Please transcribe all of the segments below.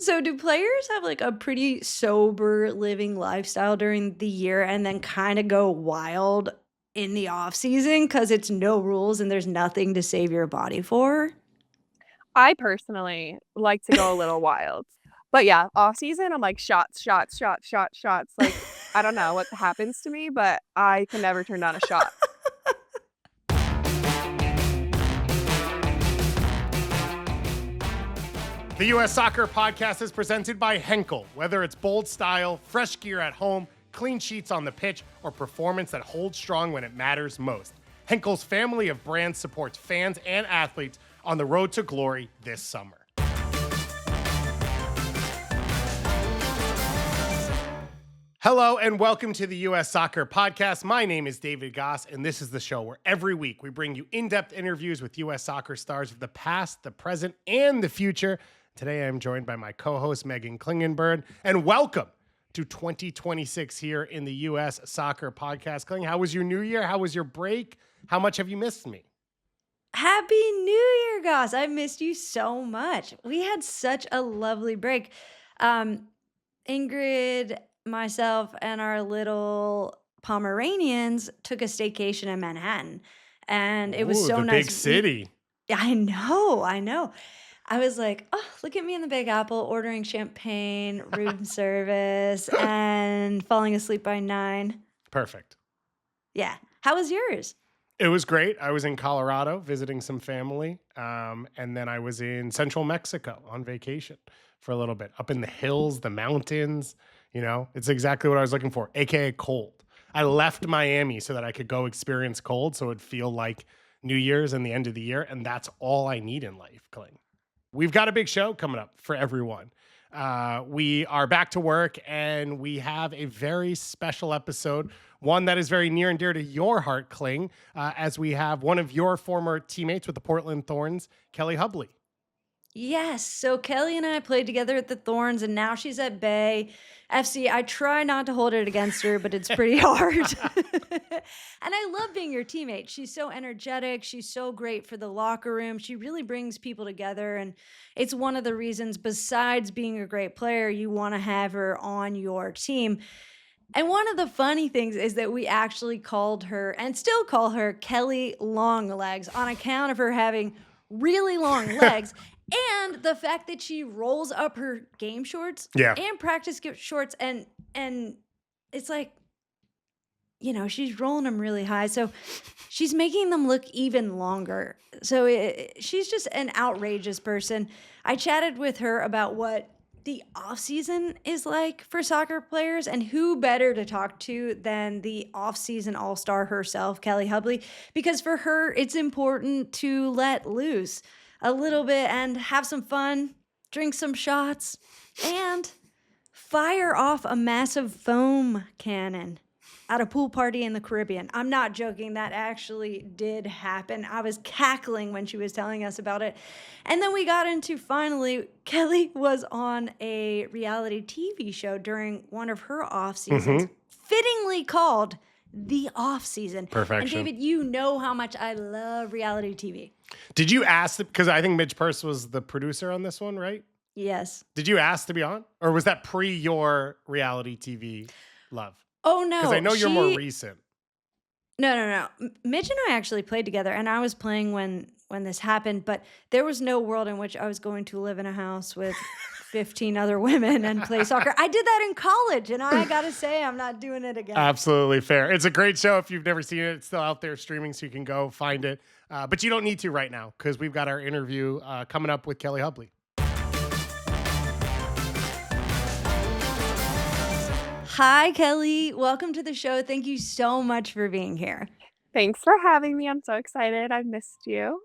So do players have like a pretty sober living lifestyle during the year and then kind of go wild in the off season because it's no rules and there's nothing to save your body for? I personally like to go a little wild. But yeah, off season, I'm like shots, shots, shots, shots, shots. Like, I don't know what happens to me, but I can never turn down a shot. The U.S. Soccer Podcast is presented by Henkel. Whether it's bold style, fresh gear at home, clean sheets on the pitch, or performance that holds strong when it matters most, Henkel's family of brands supports fans and athletes on the road to glory this summer. Hello and welcome to the U.S. Soccer Podcast. My name is David Gass, and this is the show where every week we bring you in-depth interviews with U.S. soccer stars of the past, the present, and the future. Today, I am joined by my co-host, Meghan Klingenberg, and welcome to 2026 here in the U.S. Soccer Podcast. Kling, how was your new year? How was your break? How much have you missed me? Happy New Year, Goss. I missed you so much. We had such a lovely break. Ingrid, myself, and our little Pomeranians took a staycation in Manhattan, and it was Ooh, so the nice. big city. I know. I was like, oh, look at me in the Big Apple ordering champagne, room service, and falling asleep by 9. Perfect. Yeah. How was yours? It was great. I was in Colorado visiting some family, and then I was in central Mexico on vacation for a little bit, up in the hills, the mountains. You know, it's exactly what I was looking for, aka cold. I left Miami so that I could go experience cold, so it'd feel like New Year's and the end of the year, and that's all I need in life, Kling. We've got a big show coming up for everyone. We are back to work, and we have a very special episode, one that is very near and dear to your heart, Kling, as we have one of your former teammates with the Portland Thorns, Kelli Hubly. Yes. So Kelly and I played together at the Thorns, and now she's at Bay FC. I try not to hold it against her, but it's pretty hard. And I love being your teammate. She's so energetic. She's so great for the locker room. She really brings people together. And it's one of the reasons, besides being a great player, you want to have her on your team. And one of the funny things is that we actually called her, and still call her, Kelly Longlegs, on account of her having really long legs. And the fact that she rolls up her game shorts and practice shorts, and it's like, you know, she's rolling them really high. So she's making them look even longer. So she's just an outrageous person. I chatted with her about what the off-season is like for soccer players, and who better to talk to than the off-season all-star herself, Kelli Hubly, because for her, it's important to let loose a little bit and have some fun, drink some shots, and fire off a massive foam cannon at a pool party in the Caribbean. I'm not joking. That actually did happen. I was cackling when she was telling us about it. And then we got into, finally, Kelly was on a reality TV show during one of her off seasons, fittingly called The Off Season. Perfection. And David, you know how much I love reality TV. Did you ask, because I think Midge Purse was the producer on this one, right? Yes. Did you ask to be on? Or was that pre your reality TV love? Oh, no. Because I know you're more recent. No. Midge and I actually played together, and I was playing when this happened, but there was no world in which I was going to live in a house with 15 other women and play soccer. I did that in college, and I got to say, I'm not doing it again. Absolutely fair. It's a great show. If you've never seen it, it's still out there streaming, so you can go find it. But you don't need to right now, because we've got our interview coming up with Kelli Hubly. Hi, Kelly. Welcome to the show. Thank you so much for being here. Thanks for having me. I'm so excited. I've missed you.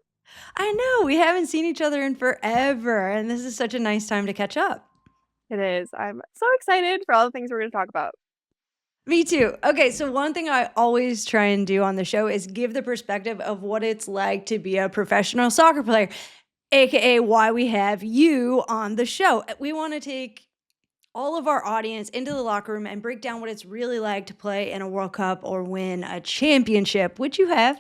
I know. We haven't seen each other in forever, and this is such a nice time to catch up. It is. I'm so excited for all the things we're going to talk about. Me too. Okay, so one thing I always try and do on the show is give the perspective of what it's like to be a professional soccer player, aka why we have you on the show. We want to take all of our audience into the locker room and break down what it's really like to play in a World Cup or win a championship, which you have.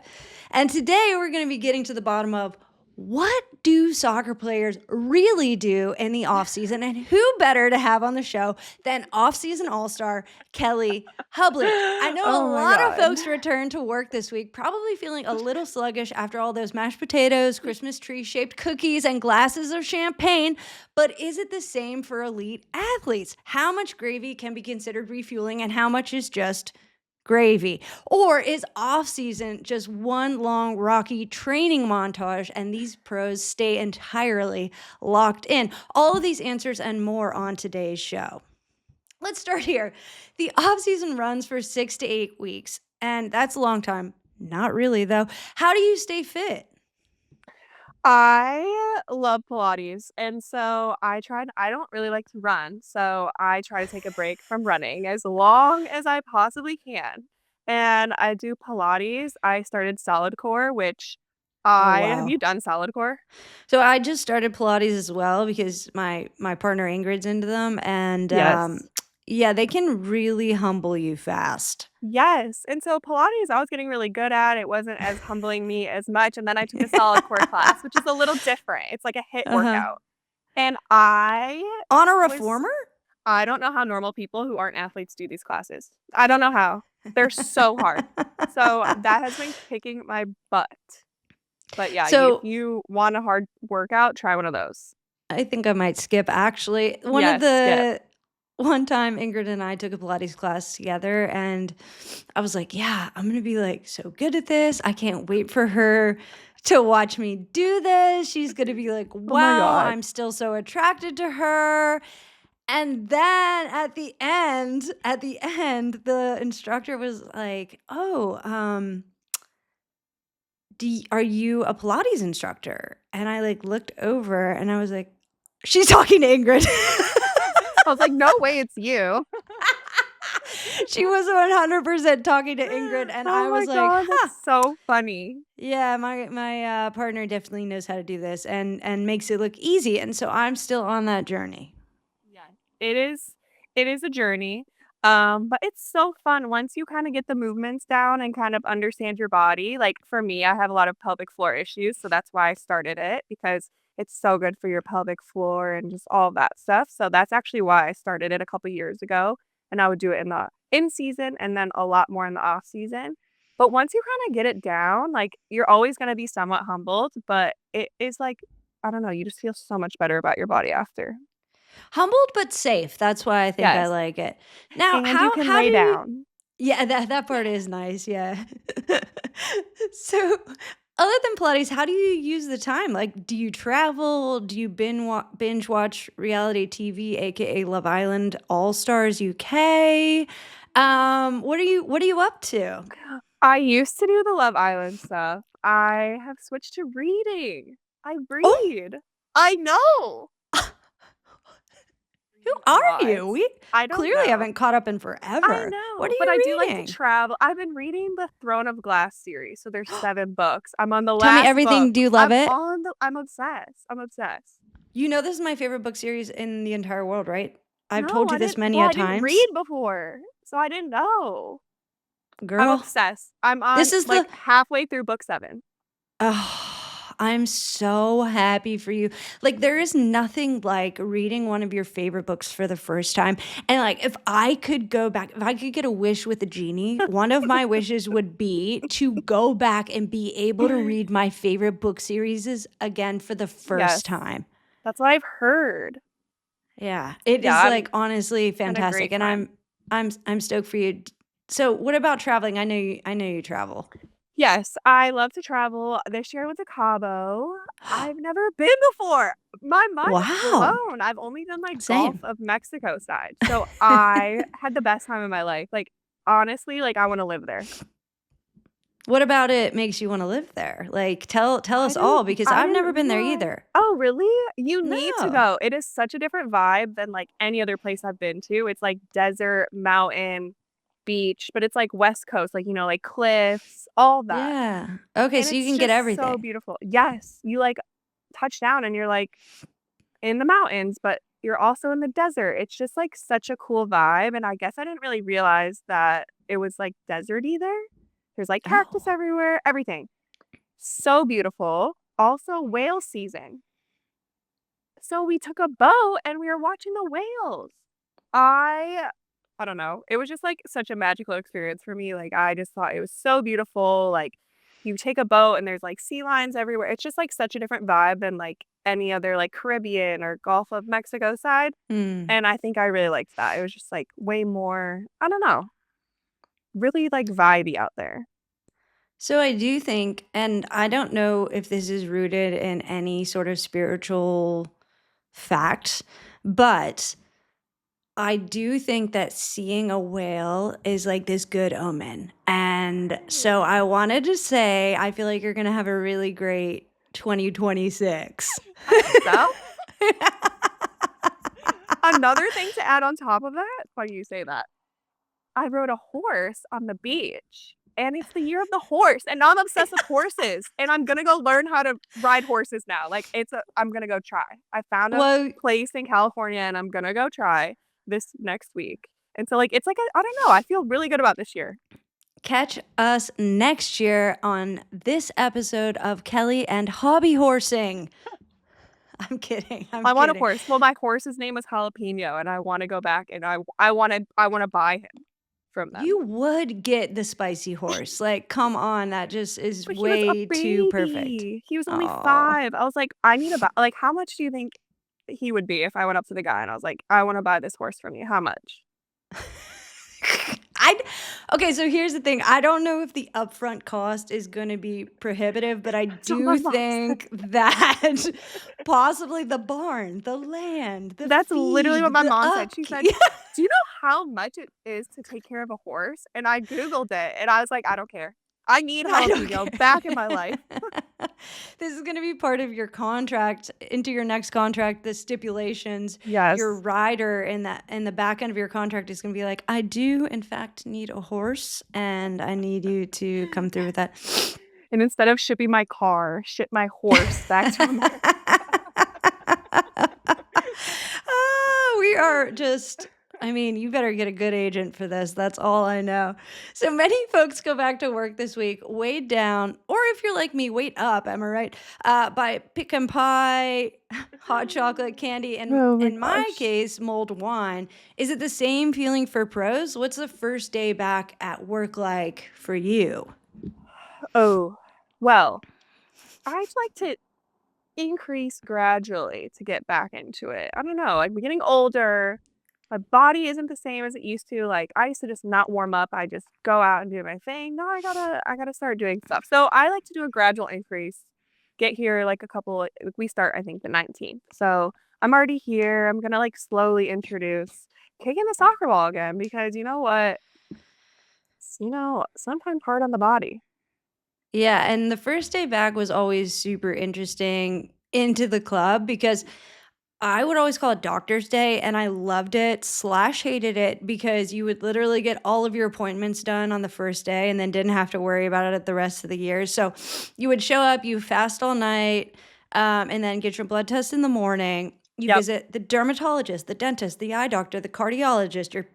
And today we're going to be getting to the bottom of what do soccer players really do in the offseason? And who better to have on the show than offseason all-star Kelli Hubly? I know a Oh my lot of God. folks returned to work this week, probably feeling a little sluggish after all those mashed potatoes, Christmas tree-shaped cookies, and glasses of champagne. But is it the same for elite athletes? How much gravy can be considered refueling and how much is just gravy? Or is off season just one long rocky training montage and these pros stay entirely locked in? All of these answers and more on today's show. Let's start here. The off season runs for 6 to 8 weeks, and that's a long time. Not really, though. How do you stay fit? I love Pilates, and so I don't really like to run, so I try to take a break from running as long as I possibly can. And I do Pilates. I started solid core, which Oh, have wow. you done solid core? So I just started Pilates as well because my partner Ingrid's into them, and Yes. yeah, they can really humble you fast. Yes. And so Pilates, I was getting really good at. It wasn't as humbling me as much. And then I took a solid core class, which is a little different. It's like a HIIT Uh-huh. workout. And I On a was reformer? I don't know how normal people who aren't athletes do these classes. I don't know how. They're so hard. So that has been kicking my butt. But yeah, if So you want a hard workout, try one of those. I think I might skip actually. Yes, skip. One time Ingrid and I took a Pilates class together and I was like, yeah, I'm going to be like so good at this. I can't wait for her to watch me do this. She's going to be like, Oh my wow, God. I'm still so attracted to her. And then at the end, the instructor was like, "Oh, are you a Pilates instructor?" And I like looked over and I was like, "She's talking to Ingrid." I was like, no way, it's you. She was 100% talking to Ingrid, and I Oh my was like, God, "Huh, that's so funny. yeah, my partner definitely knows how to do this and makes it look easy." And so I'm still on that journey. Yes. It is a journey. But it's so fun once you kind of get the movements down and kind of understand your body. Like for me, I have a lot of pelvic floor issues, so that's why I started it because it's so good for your pelvic floor and just all of that stuff. So that's actually why I started it a couple years ago. And I would do it in the in season and then a lot more in the off season. But once you kind of get it down, like you're always going to be somewhat humbled, but it is like, I don't know, you just feel so much better about your body after. Humbled but safe. That's why I think I Yes. like it. Now, And you can how lay do you down. Yeah, that part is nice, yeah. So, other than Pilates, how do you use the time? Like, do you travel? Do you binge watch reality TV, aka Love Island, All Stars UK? What are you up to? I used to do the Love Island stuff. I have switched to reading. I Oh, read. I know. who Read a are lot. you? We I don't clearly know. haven't caught up in I forever. What know, are but I do you like to reading? travel. I've been reading the Throne of Glass series, so there's 7 books. I'm on the Tell me last book. everything. Do you love it? I'm obsessed. I'm obsessed. You know this is my favorite book series in the entire world, right? I've No, told you I this didn't many well, a I didn't times. read before, so I didn't know. I'm Girl, obsessed. I'm on, this is like, the halfway through book 7. Oh, I'm so happy for you. Like, there is nothing like reading one of your favorite books for the first time. And like, if I could go back, if I could get a wish with a genie, one of my wishes would be to go back and be able to read my favorite book series again for the first Yes. time. That's what I've heard. Yeah, it Yeah, is I'm like honestly had a fantastic, great and time. I'm stoked for you. So, what about traveling? I know you travel. Yes, I love to travel. This year I went to Cabo. I've never been before. My mind is Wow, blown. I've only done, like, Gulf same. of Mexico side. So I had the best time of my life. Like, honestly, like, I wanna live there. What about it makes you wanna live there? Like, tell us all because I I've didn't never been there realize. either. Oh, really? You need to No. go. It is such a different vibe than, like, any other place I've been to. It's like desert, mountain, beach, but it's like West Coast, like, like cliffs, all that. Yeah. Okay, And so you it's can get just so everything. beautiful. Yes, you, like, touch down and you're, like, in the mountains, but you're also in the desert. It's just, like, such a cool vibe, and I guess I didn't really realize that it was, like, deserty there. There's, like, cactus Oh. everywhere, everything. So beautiful. also whale season. So we took a boat and we were watching the whales. I don't know. It was just like such a magical experience for me. Like I just thought it was so beautiful. Like you take a boat and there's like sea lions everywhere. It's just like such a different vibe than like any other like Caribbean or Gulf of Mexico side. Mm. And I think I really liked that. It was just like way more, I don't know, really like vibey out there. So I do think, and I don't know if this is rooted in any sort of spiritual fact, but I do think that seeing a whale is like this good omen. And so I wanted to say, I feel like you're going to have a really great 2026. I think so. Another thing to add on top of that, funny you say that, I rode a horse on the beach. And it's the year of the horse. And now I'm obsessed with horses. And I'm going to go learn how to ride horses now. Like, I'm going to go try. I found a Well, place in California and I'm going to go try this next week. And so, like, it's like, I don't know. I feel really good about this year. catch us next year on this episode of Kelly and Hobby Horsing. I'm kidding. I want a horse. Well, my horse's name is Jalapeno, and I want to go back and I want to buy him from them. You would get the spicy horse. Like, come on, that just is But he was a way too perfect. baby. He was only Aw. 5. I was like, I need to buy. Like, how much do you think he would be if I went up to the guy and I was like, I want to buy this horse from you? How much? Okay, so here's the thing. I don't know if the upfront cost is going to be prohibitive, but I That's what my do mom think that possibly the barn, the land, the That's literally what feed, my the mom said. She said, upkeep. do you know how much it is to take care of a horse? And I Googled it and I was like, I don't care. I need I don't Jalapeno care. back in my life. This is going to be part of your contract, into your next contract, the stipulations. Yes. Your rider in the back end of your contract is going to be like, I do in fact need a horse and I need you to come through with that. And instead of shipping my car, ship my horse back to America. We are just, I mean, you better get a good agent for this. That's all I know. So many folks go back to work this week weighed down, or if you're like me, weight up, am I right? By pecan pie, hot chocolate candy, and Oh my in my gosh. case, mulled wine. Is it the same feeling for pros? What's the first day back at work like for you? Oh, well, I'd like to increase gradually to get back into it. I don't know. Like, we're getting older. My body isn't the same as it used to. Like, I used to just not warm up. I just go out and do my thing. No, I gotta start doing stuff. So I like to do a gradual increase. Get here like we start, I think, the 19th. So I'm already here. I'm gonna like slowly introduce kicking the soccer ball again because you know what? Sometimes hard on the body. Yeah, and the first day back was always super interesting into the club because I would always call it Doctor's Day, and I loved it / hated it because you would literally get all of your appointments done on the first day and then didn't have to worry about it the rest of the year. So you would show up, you fast all night, and then get your blood test in the morning. You Yep. visit the dermatologist, the dentist, the eye doctor, the cardiologist, your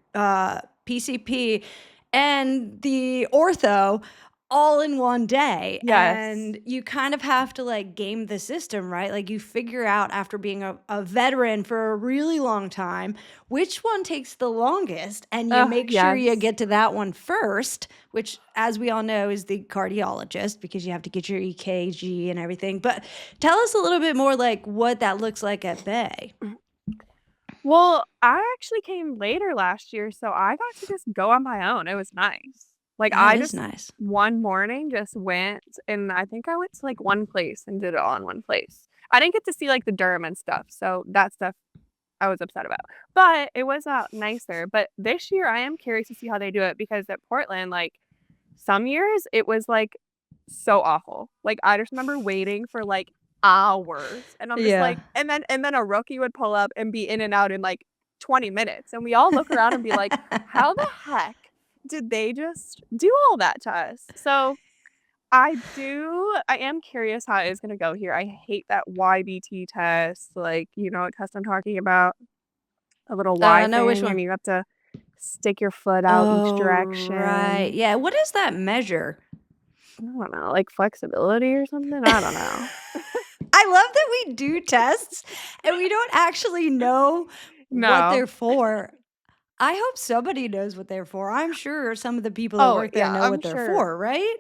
PCP, and the ortho all in one day. Yes. And you kind of have to like game the system, right? Like you figure out after being a veteran for a really long time, which one takes the longest. And you make sure you yes. get to that one first, which as we all know is the cardiologist because you have to get your EKG and everything. But tell us a little bit more like what that looks like at Bay. Well, I actually came later last year, so I got to just go on my own. It was nice. Like I That is just nice. one morning just went and I think I went to like one place and did it all in one place. I didn't get to see like the derm and stuff, so that stuff I was upset about. But it was nicer. But this year I am curious to see how they do it because at Portland, like some years it was like so awful. Like I just remember waiting for like hours and I'm just Yeah. like and then a rookie would pull up and be in and out in like 20 minutes and we all look around and be like, how the heck did they just do all that to us? So I am curious how it is going to go here. I hate that YBT test, like, you know what test I'm talking about? A little Y No, which thing, one? and you have to stick your foot out each direction. Right. Yeah. What does that measure? I don't know, like flexibility or something? I don't know. I love that we do tests and we don't actually know what they're No. for. I hope somebody knows what they're for. I'm sure some of the people that Oh, work there yeah, know I'm what they're sure. for, right?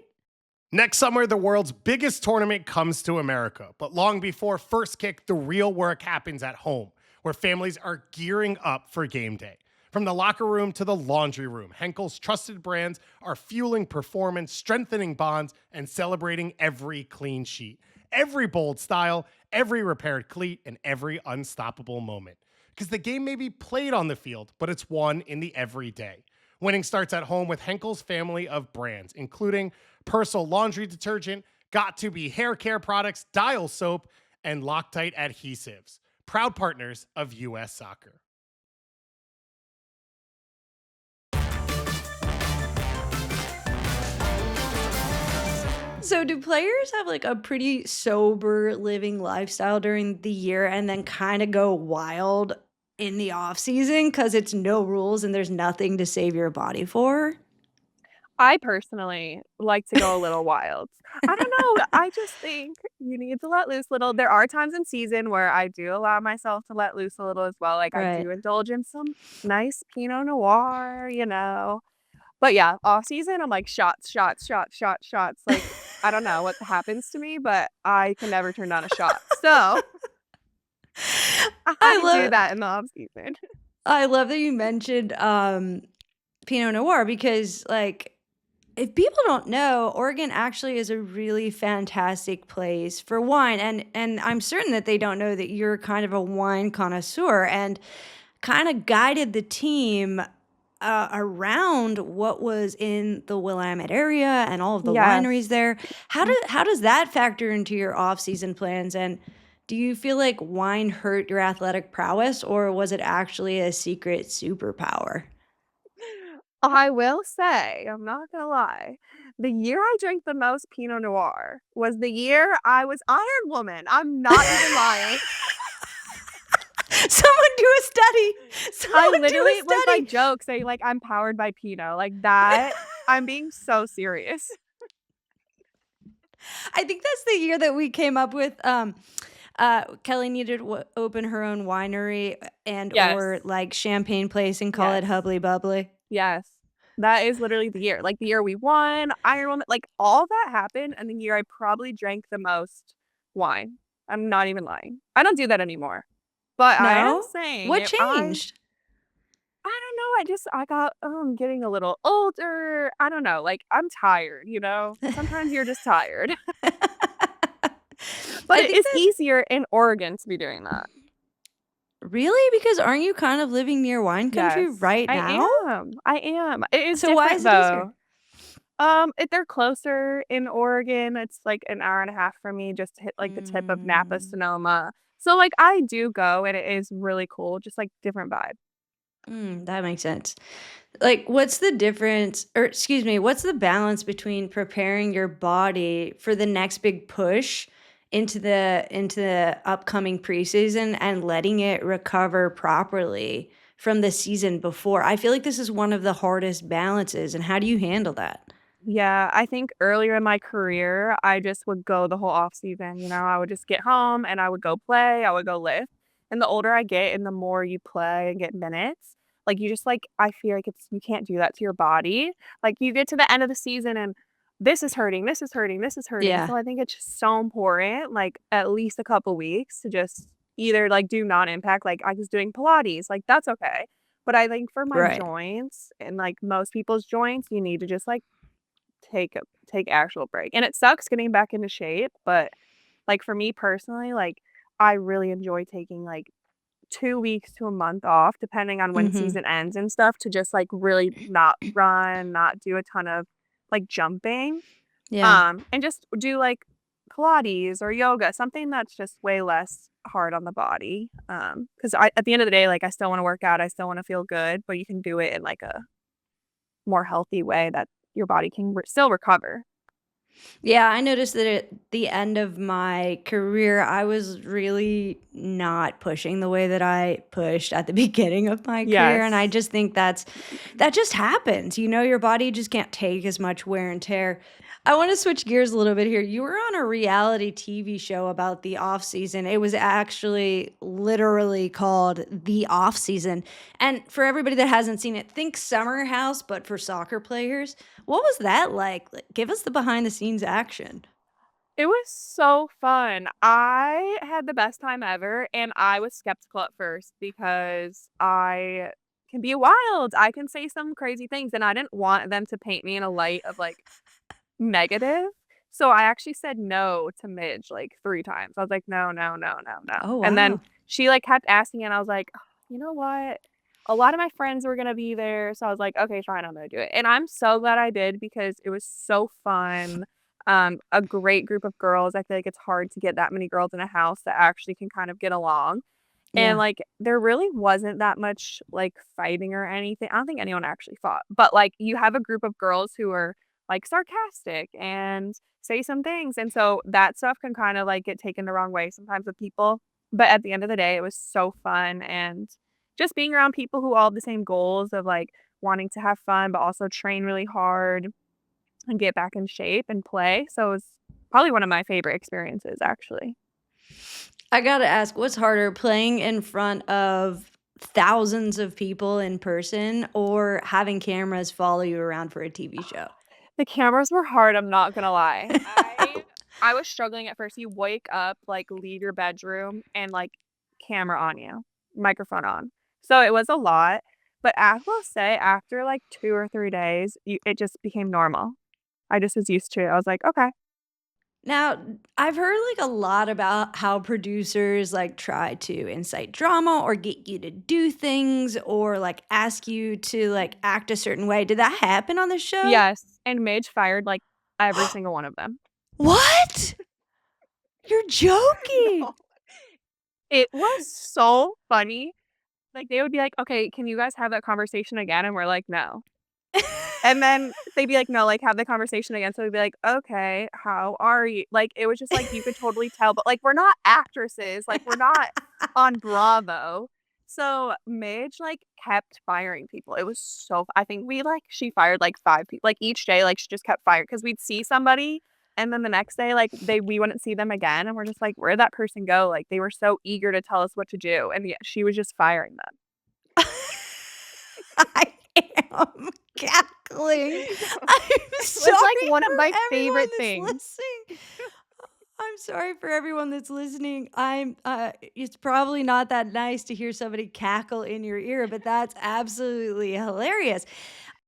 Next summer, the world's biggest tournament comes to America. But long before first kick, the real work happens at home, where families are gearing up for game day. From the locker room to the laundry room, Henkel's trusted brands are fueling performance, strengthening bonds, and celebrating every clean sheet, every bold style, every repaired cleat, and every unstoppable moment. Because the game may be played on the field, but it's won in the everyday. Winning starts at home with Henkel's family of brands, including Persil laundry detergent, Got To Be hair care products, Dial soap, and Loctite adhesives. Proud partners of U.S. Soccer. So do players have like a pretty sober living lifestyle during the year and then kind of go wild in the off season because it's no rules and there's nothing to save your body for? I personally like to go a little wild. I don't know, I just think you need to let loose a little. There are times in season where I do allow myself to let loose a little as well, like, I Right. do indulge in some nice Pinot Noir, But yeah, off season, I'm like, shots, shots, shots, shots, shots, like, I don't know what happens to me, but I can never turn down a shot. So, I I do love that in the off season. I love that you mentioned Pinot Noir because like if people don't know, Oregon actually is a really fantastic place for wine and I'm certain that they don't know that you're kind of a wine connoisseur and kind of guided the team around what was in the Willamette area and all of the wineries Yes. there. How does that factor into your off-season plans? And do you feel like wine hurt your athletic prowess, or was it actually a secret superpower? I will say, I'm not gonna lie, the year I drank the most Pinot Noir was the year I was Iron Woman. I'm not even lying. Someone do a study. I Someone do literally a was like study. joke saying like I'm powered by Pinot. Like that. I'm being so serious. I think that's the year that we came up with Kelly needed to open her own winery and Yes. or like champagne place and call it Yes. Hubly Bubbly. Yes. That is literally the year. Like the year we won, Iron Woman, like all that happened and the year I probably drank the most wine. I'm not even lying. I don't do that anymore. But I am No? saying What I changed? don't know. I got getting a little older. I don't know. Like I'm tired, Sometimes you're just tired. But I it think is that easier in Oregon to be doing that. really because aren't you kind of living near wine country Yes. right I now? am. I am. It is So why different is it easier? though. They're closer in Oregon. It's like an hour and a half for me just to hit like the tip of Napa, Mm, Sonoma. So like I do go and it is really cool, just like different vibe. that makes sense. Like, what's the difference, or excuse me, what's the balance between preparing your body for the next big push into the upcoming preseason and letting it recover properly from the season before? I feel like this is one of the hardest balances, and how do you handle that? Yeah, I think earlier in my career, I just would go the whole off season. I would just get home and I would go play, I would go lift. And the older I get and the more you play and get minutes, like you just like I feel like you can't do that to your body. Like you get to the end of the season and this is hurting, this is hurting, this is hurting. Yeah, So I think it's just so important, like at least a couple weeks to just either like do non-impact, like I was doing Pilates, like that's okay. But I think for my right. joints and like most people's joints, you need to just like take actual break. And it sucks getting back into shape, but, like, for me personally, like, I really enjoy taking, like, 2 weeks to a month off, depending on when Mhm. season ends and stuff, to just, like, really not run, not do a ton of, like, jumping, Yeah. and just do, like, Pilates or yoga, something that's just way less hard on the body, 'cause at the end of the day, like, I still wanna work out, I still wanna feel good, but you can do it in, like, a more healthy way that your body can still recover. Yeah, I noticed that at the end of my career, I was really not pushing the way that I pushed at the beginning of my career, and I Yes. just think that just happens. Your body just can't take as much wear and tear. I want to switch gears a little bit here. You were on a reality TV show about the off season. It was actually literally called The Off Season. And for everybody that hasn't seen it, think Summer House, but for soccer players. What was that like? Give us the behind the scenes action. It was so fun. I had the best time ever, and I was skeptical at first because I can be wild. I can say some crazy things, and I didn't want them to paint me in a light of like negative. So I actually said no to Midge like 3 times. I was like, "No, no, no, no, no." Oh, And then wow. she like kept asking, and I was like, "You know what? A lot of my friends were gonna be there." So I was like, "Okay, fine, I'm gonna do it." And I'm so glad I did because it was so fun. A great group of girls. I feel like it's hard to get that many girls in a house that actually can kind of get along. And, Yeah. like, there really wasn't that much, like, fighting or anything. I don't think anyone actually fought, but, like, you have a group of girls who are, like, sarcastic and say some things, and so that stuff can kinda, like, get taken the wrong way sometimes with people, but at the end of the day, it was so fun, and just being around people who all have the same goals of, like, wanting to have fun, but also train really hard and get back in shape and play, so it was probably one of my favorite experiences, actually. I gotta ask, what's harder, playing in front of thousands of people in person or having cameras follow you around for a TV show? The cameras were hard, I'm not gonna lie. I was struggling at first. You wake up, like, leave your bedroom, and, like, camera on you, microphone on. So it was a lot, but I will say after, like, 2 or 3 days, you it just became normal. I just was used to it. I was like, "Okay." Now, I've heard like a lot about how producers like try to incite drama or get you to do things or like ask you to like act a certain way. Did that happen on the show? Yes, and Midge fired, like, every single one of them. What? You're joking. No. It was so funny. Like, they would be like, "Okay, can you guys have that conversation again?" And we're like, "No." And then they'd be like, "No, like, have the conversation again." So we'd be like, "Okay, how are you?" Like, it was just, like, you could totally tell, but, like, we're not actresses, like, we're not on Bravo. So Midge, like, kept firing people. It was so I think she fired, like, 5 people. Like, each day, like, she just kept firing because 'cause we'd see somebody, and then the next day, like, we wouldn't see them again, and we're just like, "Where'd that person go?" Like, they were so eager to tell us what to do, and yeah, she was just firing them. I am cackling. I'm It was, like, sorry one of for my everyone favorite that's things. listening. I'm sorry for everyone that's listening. It's probably not that nice to hear somebody cackle in your ear, but that's absolutely hilarious.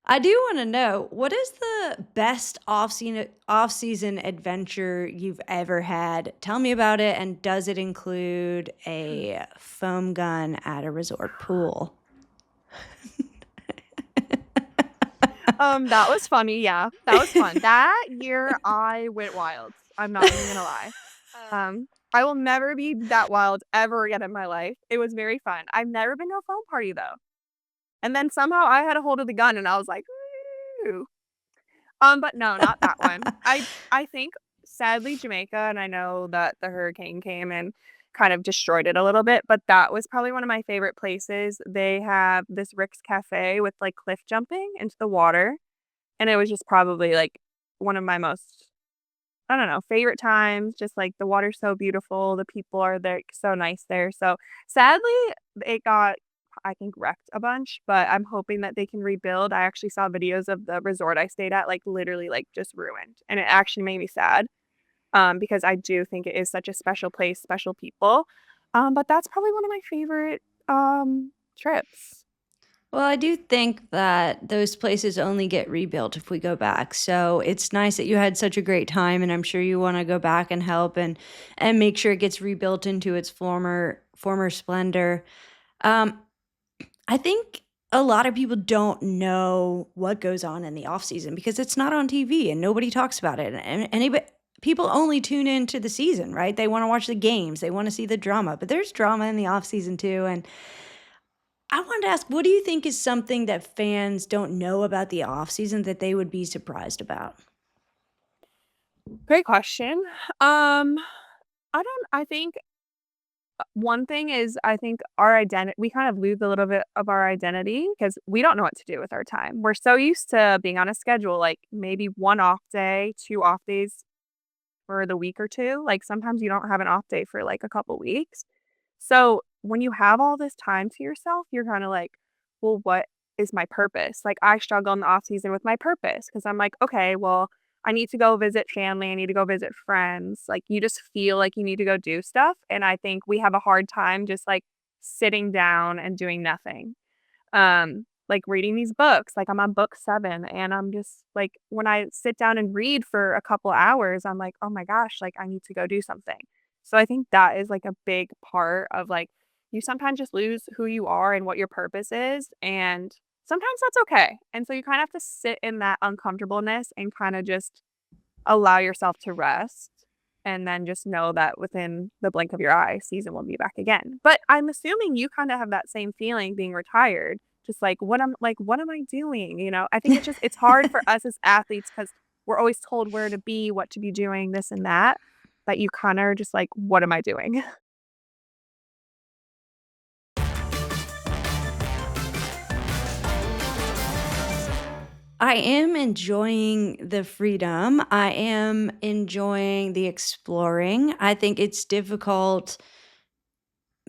I do want to know, what is the best off-season adventure you've ever had? Tell me about it, and does it include a foam gun at a resort pool? That was funny, yeah, that was fun. That year, I went wild, I'm not even gonna lie. I will never be that wild ever again in my life. It was very fun. I've never been to a foam party, though, and then somehow I had a hold of the gun, and I was like, "Ooh." But no, not that one. I think, sadly, Jamaica, and I know that the hurricane came and kind of destroyed it a little bit, but that was probably one of my favorite places. They have this Rick's Cafe with, like, cliff jumping into the water. And it was just probably, like, one of my most, I don't know, favorite times, just, like, the water's so beautiful, the people are there so nice there, so, sadly, it got, I think, wrecked a bunch, but I'm hoping that they can rebuild. I actually saw videos of the resort I stayed at, like, literally, like, just ruined, and it actually made me sad, because I do think it is such a special place, special people, but that's probably one of my favorite, trips. Well, I do think that those places only get rebuilt if we go back. So it's nice that you had such a great time, and I'm sure you want to go back and help and make sure it gets rebuilt into its former splendor. Um, I think a lot of people don't know what goes on in the off season because it's not on TV and nobody talks about it. And anybody people only tune into the season, right? They want to watch the games, they want to see the drama, but there's drama in the off season too. And I wanted to ask, what do you think is something that fans don't know about the off season that they would be surprised about? Great question. I think one thing is I think our identity, we kind of lose a little bit of our identity because we don't know what to do with our time. We're so used to being on a schedule, like maybe one off day, 2 off days for the week or 2. Like sometimes you don't have an off day for like a couple weeks. So when you have all this time to yourself, you're kind of like, well, what is my purpose? Like I struggle in the off season with my purpose because I'm like, okay, well, I need to go visit family. I need to go visit friends. Like you just feel like you need to go do stuff. And I think we have a hard time just like sitting down and doing nothing. Like reading these books, like I'm on book 7 and I'm just like when I sit down and read for a couple hours, I'm like, "Oh my gosh, like I need to go do something." So I think that is like a big part of like you sometimes just lose who you are and what your purpose is, and sometimes that's okay. And so you kind of have to sit in that uncomfortableness and kind of just allow yourself to rest and then just know that within the blink of your eye, season will be back again. But I'm assuming you kind of have that same feeling being retired, just like what am I doing? You know, I think it's hard for us as athletes because we're always told where to be, what to be doing, this and that you kind of are just like, what am I doing? I am enjoying the freedom. I am enjoying the exploring. I think it's difficult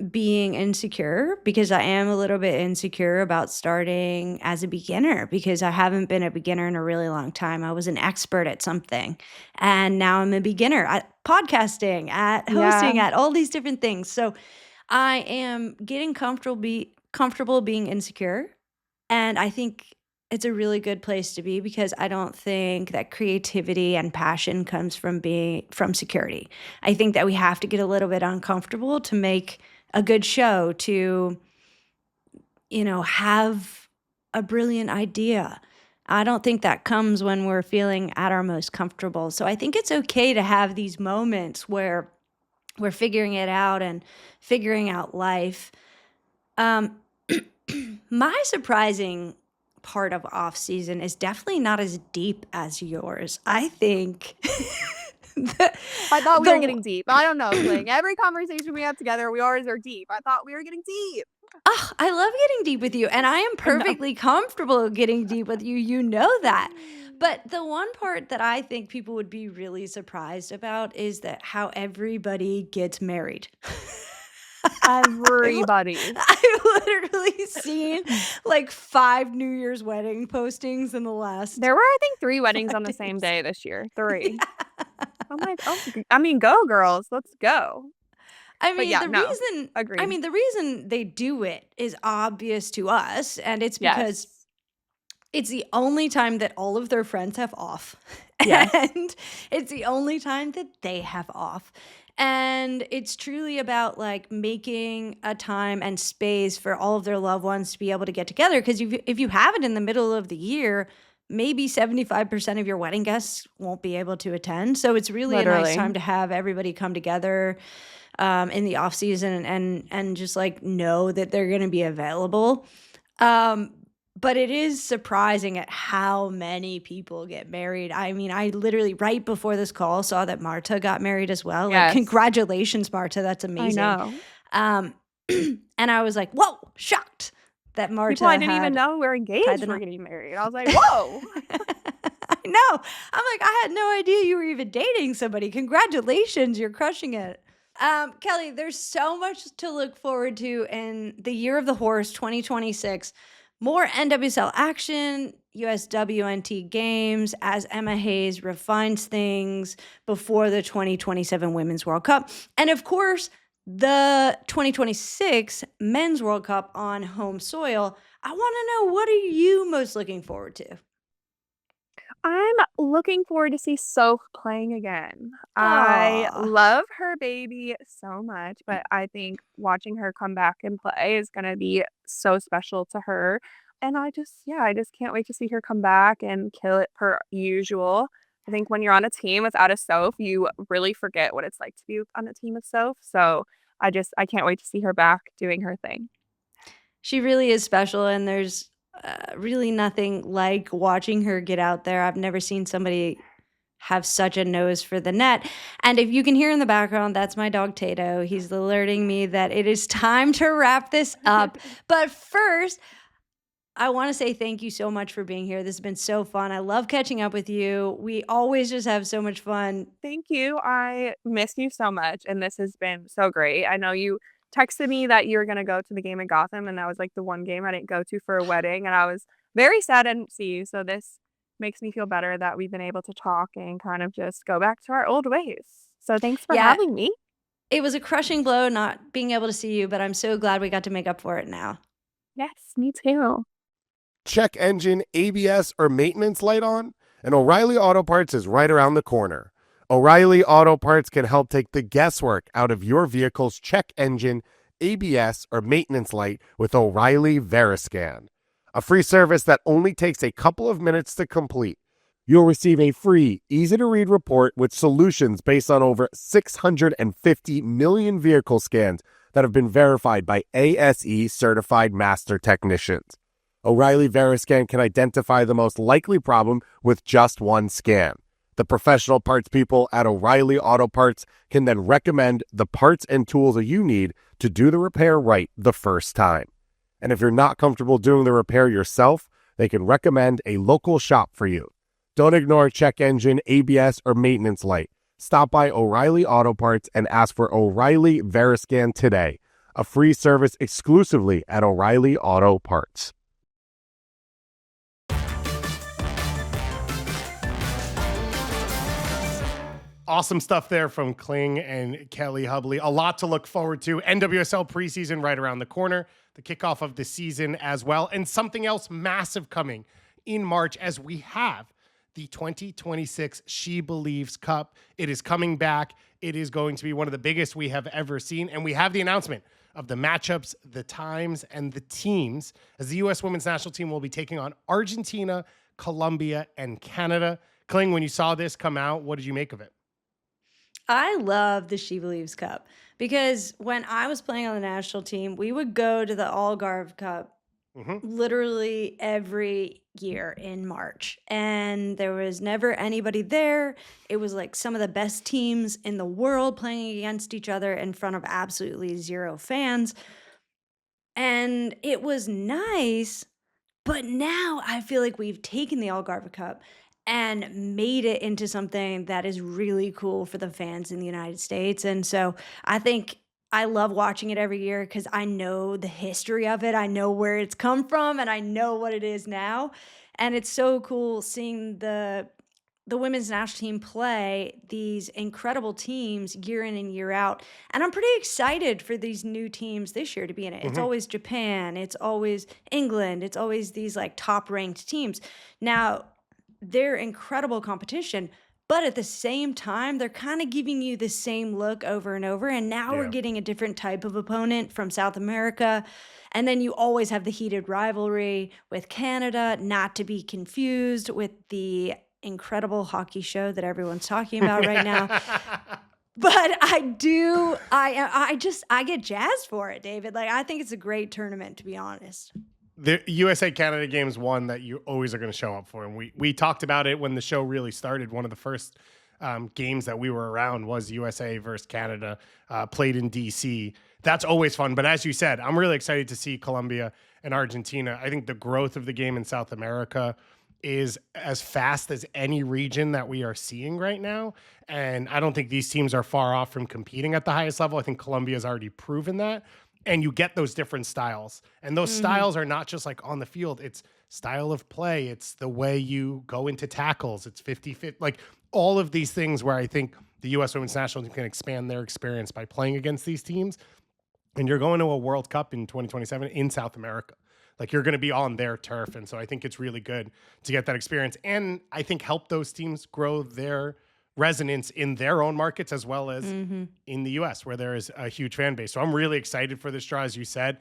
being insecure because I am a little bit insecure about starting as a beginner because I haven't been a beginner in a really long time. I was an expert at something and now I'm a beginner at podcasting, at hosting, Yeah. at all these different things. So I am getting comfortable being insecure, and I think it's a really good place to be because I don't think that creativity and passion comes from security. I think that we have to get a little bit uncomfortable to make a good show, to, have a brilliant idea. I don't think that comes when we're feeling at our most comfortable. So I think it's okay to have these moments where we're figuring it out and figuring out life. Um, my surprising part of off season is definitely not as deep as yours. I think the, I thought we were the getting deep. I don't know, Kling. Every conversation we have together, we always are deep. I thought we were getting deep. I love getting deep with you, and I am I know. perfectly comfortable getting deep with you. You know that. But the one part that I think people would be really surprised about is that how everybody gets married. Everybody. I've literally seen like 5 New Year's wedding postings in the last There were, I think, 3 weddings 5 on the same days. day this year. 3. Yeah. I'm like, "Oh, I mean, go girls. Let's go." I But mean, yeah, no. Agreed. the reason they do it is obvious to us, and it's because Yes. it's the only time that all of their friends have off, Yes. and it's the only time that they have off. And it's truly about like making a time and space for all of their loved ones to be able to get together. Because if you have it in the middle of the year, maybe 75% of your wedding guests won't be able to attend. So it's really a nice time Literally. to have everybody come together in the off season and just like know that they're going to be available. Um, but it is surprising at how many people get married. I mean, I literally right before this call saw that Marta got married as well. Like, Yes. congratulations, Marta. That's I amazing. know. Um, and I was like, whoa, shocked that Marta People I didn't even had know were tied engaged the were knot. getting married. I was like, "Whoa." I know. I'm like, I had no idea you were even dating somebody. Congratulations, you're crushing it. Kelly, there's so much to look forward to in the Year of the Horse 2026. More NWSL action, USWNT games as Emma Hayes refines things before the 2027 Women's World Cup. And of course, the 2026 Men's World Cup on home soil. I want to know, what are you most looking forward to? I'm looking forward to see Soph playing again. I Aw. love her baby so much, but I think watching her come back and play is gonna be so special to her. And I just can't wait to see her come back and kill it per usual. I think when you're on a team without a Soph, you really forget what it's like to be on a team with Soph. So I can't wait to see her back doing her thing. She really is special, and there's really nothing like watching her get out there. I've never seen somebody have such a nose for the net. And if you can hear in the background, that's my dog Tato. He's alerting me that it is time to wrap this up. But first, I want to say thank you so much for being here. This has been so fun. I love catching up with you. We always just have so much fun. Thank you. I miss you so much, and this has been so great. I know you texted me that you were going to go to the game in Gotham, and that was like the one game I didn't go to for a wedding, and I was very sad I didn't see you. So this makes me feel better that we've been able to talk and kind of just go back to our old ways. So thanks for Yeah, having me. it was a crushing blow not being able to see you, but I'm so glad we got to make up for it now. Yes, me too. Check engine, ABS, or maintenance light on? And O'Reilly Auto Parts is right around the corner. O'Reilly Auto Parts can help take the guesswork out of your vehicle's check engine, ABS, or maintenance light with O'Reilly Veriscan, a free service that only takes a couple of minutes to complete. You'll receive a free, easy-to-read report with solutions based on over 650 million vehicle scans that have been verified by ASE-certified master technicians. O'Reilly Veriscan can identify the most likely problem with just one scan. The professional parts people at O'Reilly Auto Parts can then recommend the parts and tools you need to do the repair right the first time. And if you're not comfortable doing the repair yourself, they can recommend a local shop for you. Don't ignore check engine, ABS, or maintenance light. Stop by O'Reilly Auto Parts and ask for O'Reilly Veriscan today, a free service exclusively at O'Reilly Auto Parts. Awesome stuff there from Kling and Kelli Hubly. A lot to look forward to. NWSL preseason right around the corner. The kickoff of the season as well. And something else massive coming in March as we have the 2026 SheBelieves Cup. It is coming back. It is going to be one of the biggest we have ever seen. And we have the announcement of the matchups, the times, and the teams as the U.S. women's national team will be taking on Argentina, Colombia, and Canada. Kling, when you saw this come out, what did you make of it? I love the SheBelieves Cup because when I was playing on the national team, we would go to the Algarve Cup literally every year in March. And there was never anybody there. It was like some of the best teams in the world playing against each other in front of absolutely zero fans. And it was nice, but now I feel like we've taken the Algarve Cup and made it into something that is really cool for the fans in the United States. And so I think I love watching it every year because I know the history of it. I know where it's come from and I know what it is now. And it's so cool seeing the women's national team play these incredible teams year in and year out. And I'm pretty excited for these new teams this year to be in it. It's always Japan. It's always England. It's always these like top ranked teams. Now, they're incredible competition, but at the same time, they're kind of giving you the same look over and over. And now we're getting a different type of opponent from South America. And then you always have the heated rivalry with Canada, not to be confused with the incredible hockey show that everyone's talking about right now. But I get jazzed for it, David. Like, I think it's a great tournament, to be honest. The USA-Canada game is one that you always are going to show up for. And we talked about it when the show really started. One of the first games that we were around was USA versus Canada, played in D.C. That's always fun. But as you said, I'm really excited to see Colombia and Argentina. I think the growth of the game in South America is as fast as any region that we are seeing right now. And I don't think these teams are far off from competing at the highest level. I think Colombia has already proven that. And you get those different styles. And those styles are not just like on the field. It's style of play. It's the way you go into tackles. It's 50-50. Like all of these things where I think the U.S. women's national team can expand their experience by playing against these teams. And you're going to a World Cup in 2027 in South America. Like you're going to be on their turf. And so I think it's really good to get that experience. And I think help those teams grow their resonance in their own markets as well as in the U.S. where there is a huge fan base. So I'm really excited for this draw. As you said,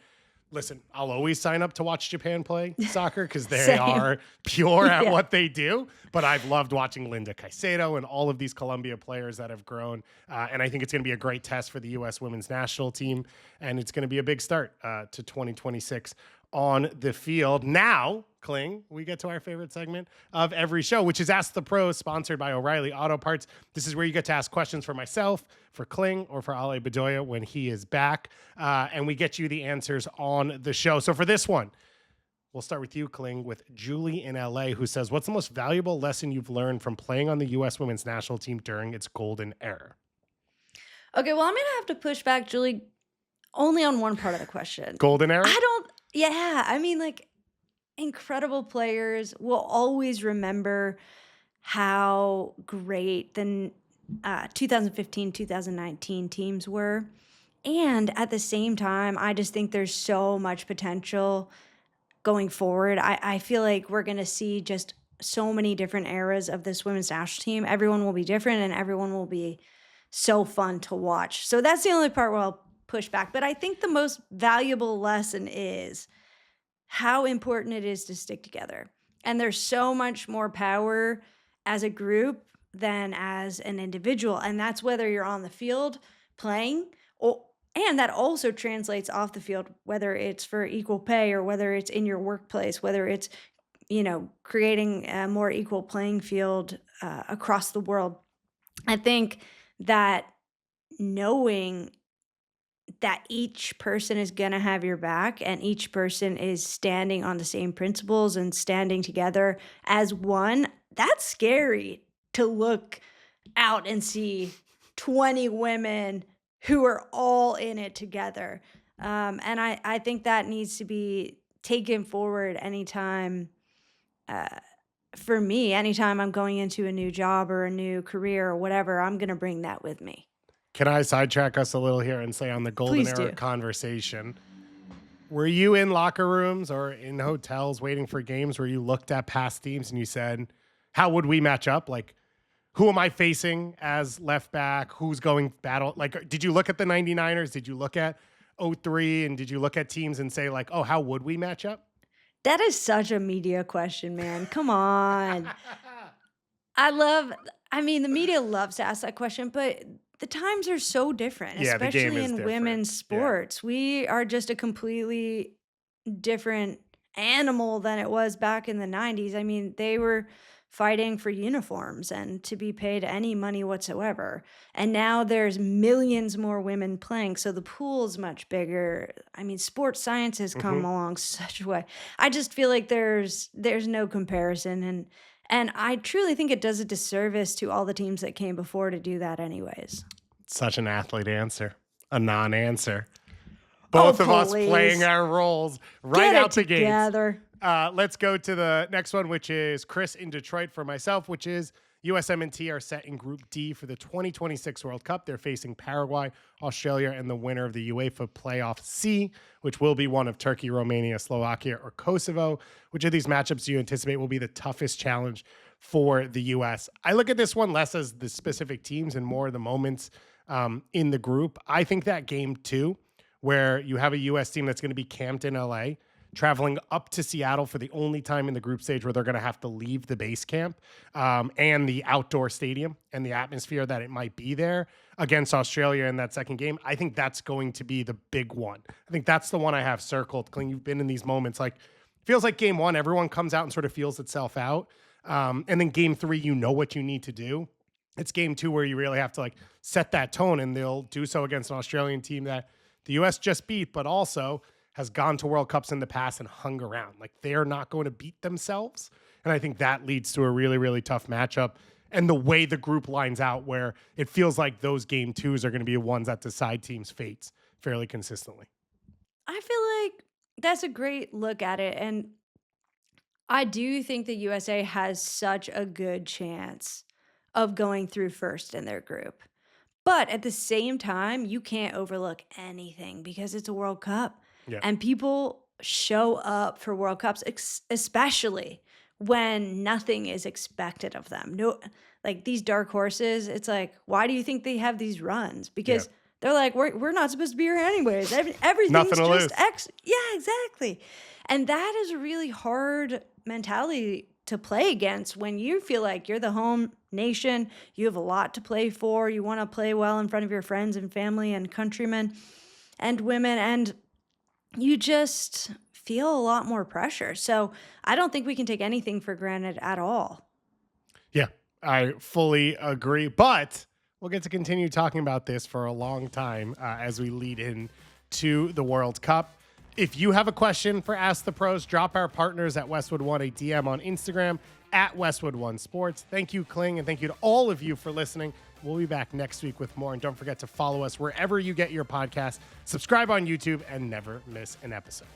listen, I'll always sign up to watch Japan play soccer because they are pure at what they do. But I've loved watching Linda Caicedo and all of these Colombia players that have grown. And I think it's going to be a great test for the U.S. women's national team. And it's going to be a big start to 2026 on the field. Now, Kling, we get to our favorite segment of every show, which is Ask the Pros, sponsored by O'Reilly Auto Parts. This is where you get to ask questions for myself, for Kling, or for Ale Bedoya when he is back. And we get you the answers on the show. So for this one, we'll start with you, Kling, with Julie in LA, who says, what's the most valuable lesson you've learned from playing on the U.S. women's national team during its golden era? Okay, well, I'm going to have to push back, Julie, only on one part of the question. Golden era? I mean, like, incredible players will always remember how great the 2015-2019 teams were. And at the same time, I just think there's so much potential going forward. I feel like we're going to see just so many different eras of this women's national team. Everyone will be different and everyone will be so fun to watch. So that's the only part where I'll push back. But I think the most valuable lesson is how important it is to stick together. And there's so much more power as a group than as an individual. And that's whether you're on the field playing, and that also translates off the field, whether it's for equal pay or whether it's in your workplace, whether it's, creating a more equal playing field across the world. I think that knowing that each person is going to have your back and each person is standing on the same principles and standing together as one, that's scary to look out and see 20 women who are all in it together. And I think that needs to be taken forward anytime, for me, anytime I'm going into a new job or a new career or whatever, I'm going to bring that with me. Can I sidetrack us a little here and say on the golden Please era do. conversation, were you in locker rooms or in hotels waiting for games where you looked at past teams and you said, how would we match up? Like, who am I facing as left back? Who's going battle? Like, did you look at the 99ers? Did you look at 03? And did you look at teams and say like, oh, how would we match up? That is such a media question, man. Come on. The media loves to ask that question, but the times are so different, Yeah, the game especially is in different. women's sports. We are just a completely different animal than it was back in the 90s. I mean, they were fighting for uniforms and to be paid any money whatsoever. And now there's millions more women playing, so the pool is much bigger. I mean, sports science has come along such a way. I just feel like there's no comparison, and I truly think it does a disservice to all the teams that came before to do that anyways. Such an athlete answer, a non-answer. Both of us please. playing our roles right Get out it the gates. together. Let's go to the next one, which is Chris in Detroit for myself, which is USWNT are set in Group D for the 2026 World Cup. They're facing Paraguay, Australia, and the winner of the UEFA Playoff C, which will be one of Turkey, Romania, Slovakia, or Kosovo. Which of these matchups do you anticipate will be the toughest challenge for the U.S.? I look at this one less as the specific teams and more the moments in the group. I think that game 2, where you have a U.S. team that's going to be camped in L.A., traveling up to Seattle for the only time in the group stage where they're going to have to leave the base camp and the outdoor stadium and the atmosphere that it might be there against Australia in that second game. I think that's going to be the big one. I think that's the one I have circled. Kling, you've been in these moments. Like, feels like game 1, everyone comes out and sort of feels itself out. And then game 3, you know what you need to do. It's game 2 where you really have to like set that tone, and they'll do so against an Australian team that the U.S. just beat, but also has gone to World Cups in the past and hung around. Like, they're not going to beat themselves. And I think that leads to a really, really tough matchup. And the way the group lines out, where it feels like those game 2s are going to be the ones that decide teams' fates fairly consistently. I feel like that's a great look at it. And I do think the USA has such a good chance of going through first in their group. But at the same time, you can't overlook anything because it's a World Cup. Yeah. And people show up for World Cups, especially when nothing is expected of them. No, like these dark horses, it's like, why do you think they have these runs? Because they're like, we're not supposed to be here anyways. Everything's Nothing to just lose. Yeah, exactly. And that is a really hard mentality to play against when you feel like you're the home nation. You have a lot to play for. You want to play well in front of your friends and family and countrymen and women, and you just feel a lot more pressure. So I don't think we can take anything for granted at all. Yeah, I fully agree. But we'll get to continue talking about this for a long time as we lead in to the World Cup. If you have a question for Ask the Pros, drop our partners at Westwood One a DM on Instagram at Westwood One Sports. Thank you, Kling, and thank you to all of you for listening. We'll be back next week with more. And don't forget to follow us wherever you get your podcasts, subscribe on YouTube, and never miss an episode.